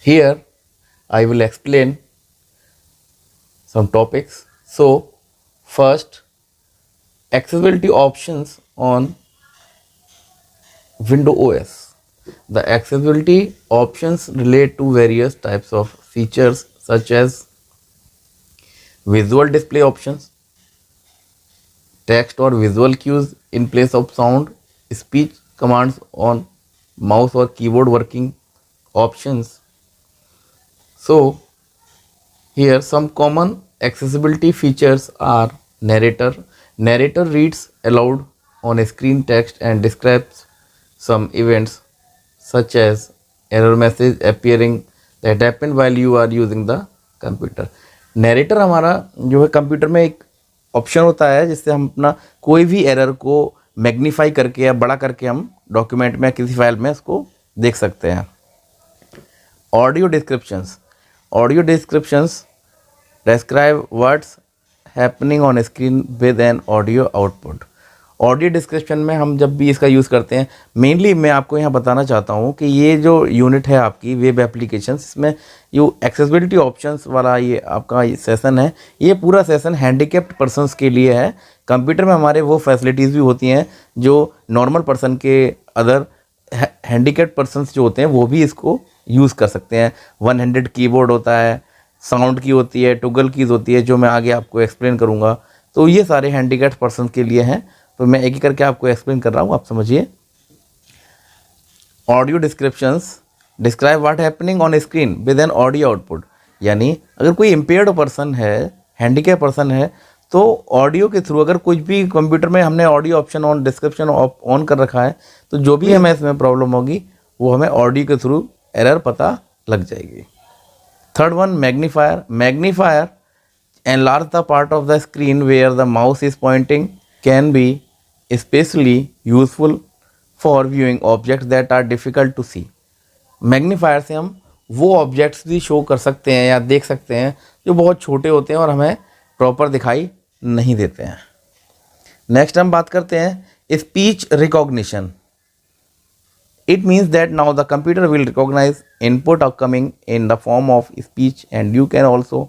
Here I will explain some topics. So first, accessibility options on Windows OS. The accessibility options relate to various types of features such as visual display options, text or visual cues in place of sound, speech commands on mouse or keyboard working options. So here some common accessibility features are narrator. Narrator reads aloud on screen text and describes some events such as error message appearing that happened while you are using the computer. Narrator हमारा जो है computer में एक option होता है जिससे हम अपना कोई भी एरर को मैग्नीफाई करके या बड़ा करके हम डॉक्यूमेंट में किसी फाइल में उसको देख सकते हैं. Audio descriptions. Audio descriptions describe what's happening on screen with an audio output. Audio description में हम जब भी इसका यूज़ करते हैं, मेनली मैं आपको यहाँ बताना चाहता हूँ कि ये जो यूनिट है आपकी वेब एप्लीकेशन, इसमें जो एक्सेसिबिलिटी ऑप्शंस वाला ये आपका सेशन है, ये पूरा सेशन हैंडीकैप्ड पर्सनस के लिए है. कंप्यूटर में हमारे वो फैसिलिटीज़ भी होती हैं जो नॉर्मल पर्सन के अदर हैंडीकैप्ड पर्सनस जो होते हैं वो भी इसको यूज़ कर सकते हैं. वन हैंडेड कीबोर्ड होता है, साउंड की होती है, टॉगल कीज़ होती है जो मैं आगे आपको एक्सप्लेन करूँगा. तो ये सारे हैंडीकैप्ड पर्सन के लिए हैं, तो मैं एक एक करके आपको एक्सप्लेन कर रहा हूँ, आप समझिए. Audio descriptions describe what happening on screen with an audio output. यानी अगर कोई इम्पेयर्ड पर्सन है, हैंडीकैप पर्सन है, तो ऑडियो के थ्रू अगर कुछ भी कंप्यूटर में हमने audio option on description on कर रखा है, तो जो भी हमें इसमें प्रॉब्लम होगी वो हमें ऑडियो के थ्रू एरर पता लग जाएगी. Third one, magnifier. Magnifier enlarge the part of the screen where the mouse is pointing, can be especially useful for viewing objects that are difficult to see. Magnifier से हम वो objects भी show कर सकते हैं या देख सकते हैं जो बहुत छोटे होते हैं और हमें प्रॉपर दिखाई नहीं देते हैं. नेक्स्ट हम बात करते हैं speech recognition. It means that now the computer will recognize input coming in the form of speech and you can also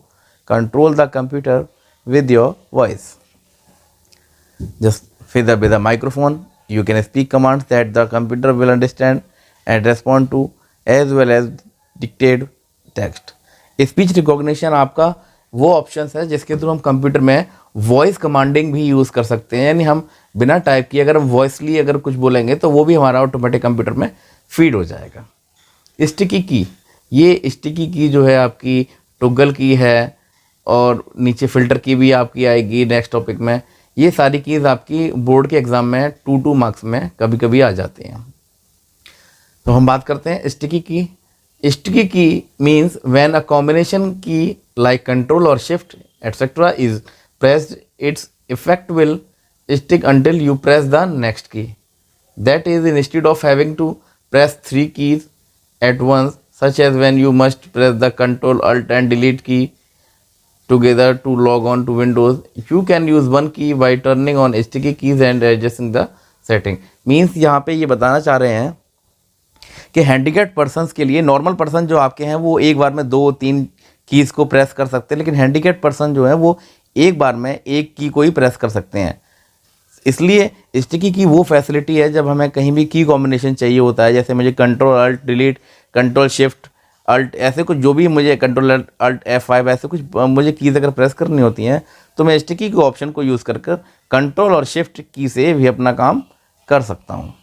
control the computer with your voice. Just with the microphone, you can speak commands that the computer will understand and respond to as well as dictate text. Speech recognition आपका वो option है जिसके through हम computer में voice commanding भी use कर सकते हैं. यानी हम बिना टाइप किए अगर हम वॉइसली अगर कुछ बोलेंगे तो वो भी हमारा ऑटोमेटिक कंप्यूटर में फीड हो जाएगा. स्टिकी की, ये स्टिकी की जो है आपकी टॉगल की है और नीचे फ़िल्टर की भी आपकी आएगी नेक्स्ट टॉपिक में. ये सारी कीज़ आपकी बोर्ड के एग्ज़ाम में 2 मार्क्स में कभी कभी आ जाती हैं. तो हम बात करते हैं स्टिकी की. Sticky key means when a combination key like control or shift etc. is pressed, its effect will stick until you press the next key. That is, instead of having to press 3 keys at once, such as when you must press the Control Alt and Delete key together to log on to Windows, you can use one key by turning on sticky keys and adjusting the setting. Means यहाँ पे ये बताना चाह रहे हैं कि handicapped persons के लिए, नॉर्मल पर्सन जो आपके हैं वो एक बार में 2-3 कीज़ को प्रेस कर सकते हैं, लेकिन हैंडीकैप्ड पर्सन जो है वो एक बार में एक की को ही प्रेस कर सकते हैं. इसलिए स्टिकी की वो फैसिलिटी है जब हमें कहीं भी की कॉम्बिनेशन चाहिए होता है, जैसे मुझे control alt delete, control shift alt, ऐसे कुछ जो भी मुझे कंट्रोल अल्ट F5 ऐसे कुछ मुझे कीज़ अगर प्रेस करनी होती हैं तो मैं स्टिकी के ऑप्शन को यूज़ कर कंट्रोल और शिफ्ट की से भी अपना काम कर सकता हूँ.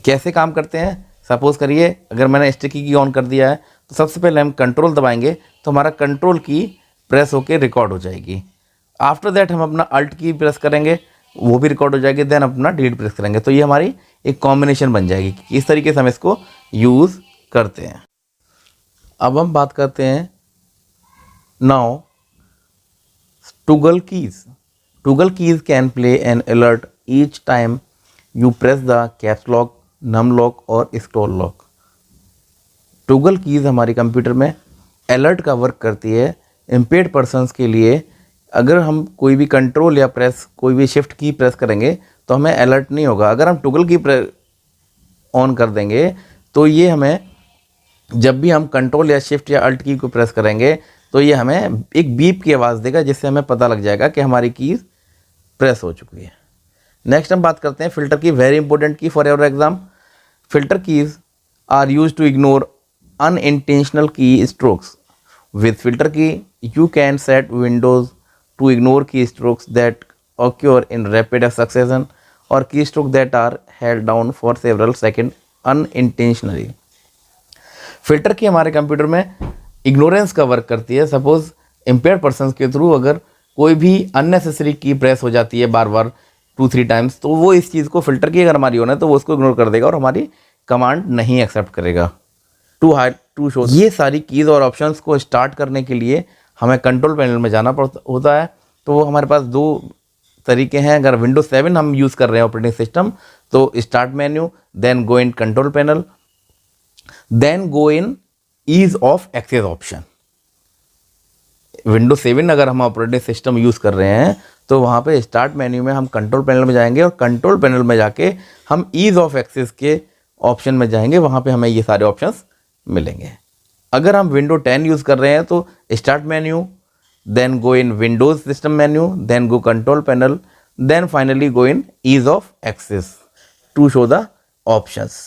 कैसे काम करते हैं, सपोज़ करिए अगर मैंने स्टिकी की ऑन कर दिया है तो सबसे पहले हम कंट्रोल दबाएंगे तो हमारा कंट्रोल की प्रेस होके रिकॉर्ड हो जाएगी. आफ्टर दैट हम अपना अल्ट की प्रेस करेंगे, वो भी रिकॉर्ड हो जाएगी. देन अपना डिलीट प्रेस करेंगे तो ये हमारी एक कॉम्बिनेशन बन जाएगी. इस तरीके से हम इसको यूज़ करते हैं. अब हम बात करते हैं now toggle keys. Toggle keys can play an alert each time you press the caps lock, num lock और स्क्रॉल लॉक. टॉगल कीज़ हमारी कंप्यूटर में अलर्ट का वर्क करती है इम्पेयर्ड पर्सन्स के लिए. अगर हम कोई भी कंट्रोल या प्रेस, कोई भी शिफ्ट की प्रेस करेंगे तो हमें अलर्ट नहीं होगा. अगर हम टॉगल की ऑन कर देंगे तो ये हमें जब भी हम कंट्रोल या शिफ्ट या अल्ट की को प्रेस करेंगे तो ये हमें एक बीप की आवाज़ देगा, जिससे हमें पता लग जाएगा कि हमारी कीज़ प्रेस हो चुकी है। नेक्स्ट हम बात करते हैं filter key, very important key for your exam. Filter keys are use to ignore unintentional keystrokes. With filter key you can set Windows to ignore keystrokes that occur in rapid succession or keystroke that are held down for several seconds unintentionally। Filter की हमारे computer में ignorance का work करती है। Suppose impaired person के through अगर कोई भी अननेसेसरी की प्रेस हो जाती है बार बार 2-3 टाइम्स, तो वो इस चीज़ को फिल्टर की अगर हमारी होना है तो वो उसको इग्नोर कर देगा और हमारी कमांड नहीं एक्सेप्ट करेगा। टू शो ये सारी कीज़ और ऑप्शंस को स्टार्ट करने के लिए हमें कंट्रोल पैनल में जाना होता है। तो वो हमारे पास दो तरीके हैं। अगर विंडोज 7 हम यूज़ कर रहे हैं ऑपरेटिंग सिस्टम, तो start menu, then go in control panel, then go in ease of access option. Windows 7 अगर हम ऑपरेटिंग सिस्टम यूज़ कर रहे हैं तो वहाँ पे स्टार्ट मेन्यू में हम कंट्रोल पैनल में जाएंगे और कंट्रोल पैनल में जाके हम ईज ऑफ एक्सेस के ऑप्शन में जाएंगे, वहाँ पे हमें ये सारे ऑप्शंस मिलेंगे। अगर हम विंडो 10 यूज़ कर रहे हैं तो start menu, then go in Windows system menu, then go control panel, then finally go in ease of access to show the options।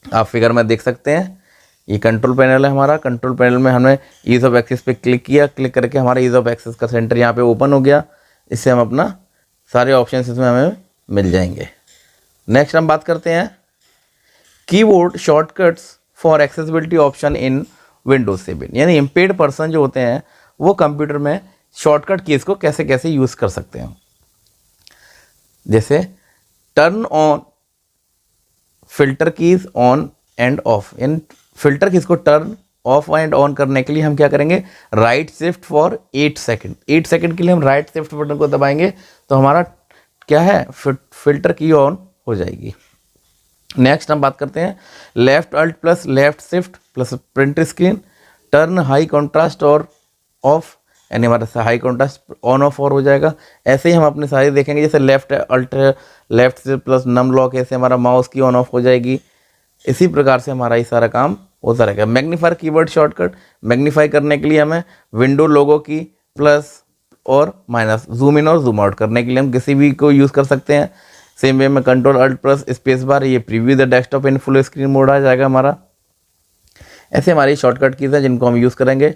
आप फिगर में देख सकते हैं ये कंट्रोल पैनल है हमारा। कंट्रोल पैनल में हमने ईज ऑफ एक्सेस पे क्लिक किया, क्लिक करके हमारा ईज ऑफ एक्सेस का सेंटर यहाँ पे ओपन हो गया। इससे हम अपना सारे ऑप्शंस इसमें हमें मिल जाएंगे। नेक्स्ट हम बात करते हैं keyboard shortcuts for accessibility option in Windows 7। यानी इम्पेयर्ड पर्सन जो होते हैं वो कंप्यूटर में शॉर्टकट कीज़ को कैसे कैसे यूज़ कर सकते हैं। जैसे turn on filter keys on end of. In filter keys को टर्न ऑफ एंड ऑन करने के लिए हम क्या करेंगे, right shift for 8 second. 8 second के लिए हम राइट शिफ्ट बटन को दबाएंगे तो हमारा क्या है, फिल्टर की ऑन हो जाएगी। नेक्स्ट हम बात करते हैं left alt plus left shift plus print screen, turn high contrast और ऑफ, यानी हमारा हाई कॉन्ट्रास्ट ऑन ऑफ और हो जाएगा। ऐसे ही हम अपने सारे देखेंगे, जैसे लेफ्ट अल्ट लेफ्ट से प्लस नम लॉक, ऐसे हमारा माउस की ऑन ऑफ हो जाएगी। इसी प्रकार से हमारा ये सारा काम होता रहेगा। मैग्नीफायर कीवर्ड शॉर्टकट, मैग्नीफाई करने के लिए हमें विंडो लोगो की प्लस और माइनस, जूम इन और जूम आउट करने के लिए हम किसी भी को यूज़ कर सकते हैं। सेम वे में control alt plus space bar, ये preview the desktop in full screen mode आ जाएगा हमारा। ऐसे हमारी शॉर्टकट कीज़ हैं जिनको हम यूज़ करेंगे।